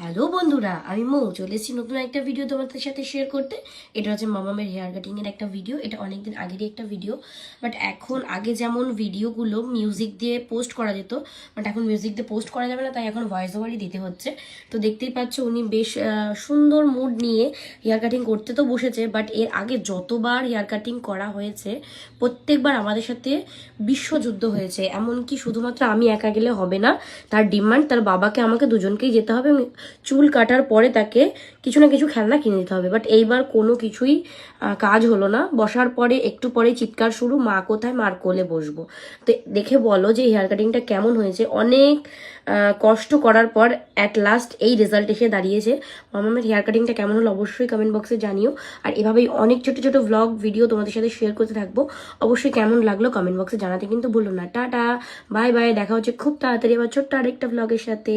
Hello বন্ধুরা, আমি মৌ চলে এসেছি নতুন একটা ভিডিও তোমাদের সাথে শেয়ার করতে। এটা হচ্ছে মামামের হেয়ার কাটিংয়ের একটা ভিডিও। এটা অনেকদিন আগেরই একটা ভিডিও, বাট এখন আগে যেমন ভিডিওগুলো মিউজিক দিয়ে পোস্ট করা যেত, বাট এখন মিউজিক দিয়ে পোস্ট করা যাবে না, তাই এখন ভয়েস ওভারই দিতে হচ্ছে। তো দেখতেই পাচ্ছ উনি বেশ সুন্দর মুড নিয়ে হেয়ার কাটিং করতে তো বসেছে, বাট এর আগে যতবার হেয়ার কাটিং করা হয়েছে প্রত্যেকবার আমাদের সাথে বিশ্বযুদ্ধ হয়েছে। এমনকি শুধুমাত্র আমি একা গেলে হবে না, তার ডিমান্ড তার বাবাকে আমাকে দুজনকেই যেতে হবে। চুল কাটার পরে তাকে কিছু না কিছু খেলনা কিনে দিতে হবে। বাট এইবার কোনো কিছুই কাজ হলো না। বসার পরে একটু পরে চিৎকার শুরু, মা কোথায়, মার কোলে বসবো। তো দেখে বলো যে হেয়ার কাটিংটা কেমন হয়েছে। অনেক কষ্ট করার পর অ্যাট লাস্ট এই রেজাল্ট এসে দাঁড়িয়েছে। মামামের হেয়ার কাটিংটা কেমন হলো অবশ্যই কমেন্ট বক্সে জানিও। আর এভাবেই অনেক ছোট ছোট ভ্লগ ভিডিও তোমাদের সাথে শেয়ার করতে থাকবো। অবশ্যই কেমন লাগলো কমেন্ট বক্সে জানাতে কিন্তু ভুলো না। টাটা, বাই বাই, দেখা হচ্ছে খুব তাড়াতাড়ি আবার ছোট্ট আরেকটা ভ্লগের সাথে।